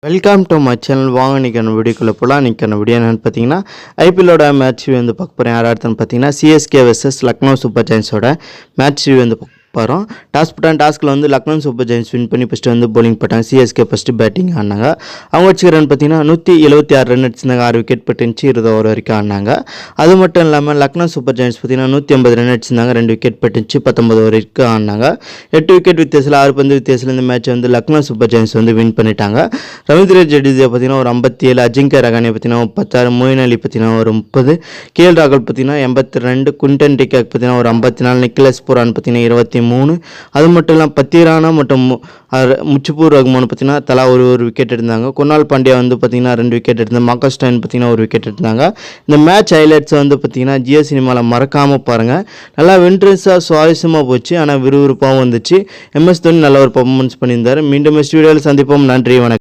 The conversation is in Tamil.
Welcome to my channel. வாங்க இன்றைக்கான வீடியோக்குள்ளே போகலாம். இன்றைக்கான வீடியோ என்னென்னு பார்த்தீங்கன்னா ஐபிஎல்லோட மேட்ச் வந்து பார்க்க போகிறேன். யார் அடுத்துன்னு பார்த்தீங்கன்னா சிஎஸ்கே வெர்சஸ் லக்னோ சூப்பர் ஜெயின்ஸோட மேட்ச் வந்து போகிறோம். டாஸ்கில் வந்து லக்னோ சூப்பர் ஜெயின்ஸ் வின் பண்ணி ஃபஸ்ட்டு வந்து bowling போட்டாங்க. சிஎஸ்கே ஃபஸ்ட்டு பேட்டிங் ஆடினாங்க. அவங்க வச்சுக்க ரன் பார்த்தீங்கன்னா 176 ரன் அடிச்சிருந்தாங்க. 6 விக்கெட் பட்டுச்சு. 20 ஓவர் வரைக்கும் ஆடினாங்க. அது மட்டும் இல்லாமல் லக்னோ சூப்பர் ஜெயின்ஸ் பார்த்தீங்கன்னா 180 ரன் அடிச்சிருந்தாங்க. 2 விக்கெட் பட்டுச்சு. 19 ஓவர் வரைக்கும் ஆடினாங்க. 8 விக்கெட் வித்தியாசத்தில் 6 பந்து வித்தியாசத்தில் இந்த மேட்ச் வந்து லக்னோ சூப்பர் ஜெயின்ஸ் வந்து வின் பண்ணிட்டாங்க. ரவீந்திர ஜடேஜா பார்த்தீங்கன்னா ஒரு 57, அஜிங்கா ரஹானே பார்த்தீங்கன்னா 36, மொயின் அலி பார்த்தீங்கன்னா ஒரு 30, கேஎல் ராகுல் பார்த்தீங்கன்னா 82, குவிண்டன் டிகாக் பார்த்தீங்கன்னா ஒரு 54, நிக்கலஸ் புரான் பார்த்தீங்கன்னா 23, அது மட்டும் இல்லாமல் பத்திரானா மற்றும் முச்சிபூர் ரஹ்மான் பார்த்தீங்கன்னா தலா ஒரு விக்கெட் எடுத்தாங்க. குணால் பாண்டியா வந்து பார்த்தீங்கன்னா 2 விக்கெட் எடுத்தாங்க. மார்க்கஸ் ஸ்டாயின் பார்த்தீங்கன்னா ஒரு விக்கெட் எடுத்தாங்க. இந்த மேட்ச் ஹைலைட்ஸ் வந்து பார்த்தீங்கன்னா ஜியோ சினிமாவில் மறக்காமல் பாருங்கள். நல்லா வின்ட்ரன்ஸாக சுவாரஸ்யமாக போச்சு. ஆனால் விறுவிறுப்பாகவும் வந்துச்சு. எம்எஸ் தோனி நல்ல ஒரு பர்ஃபார்மன்ஸ் பண்ணியிருந்தார். மீண்டும் வீடியோவில் சந்திப்போம். நன்றி, வணக்கம்.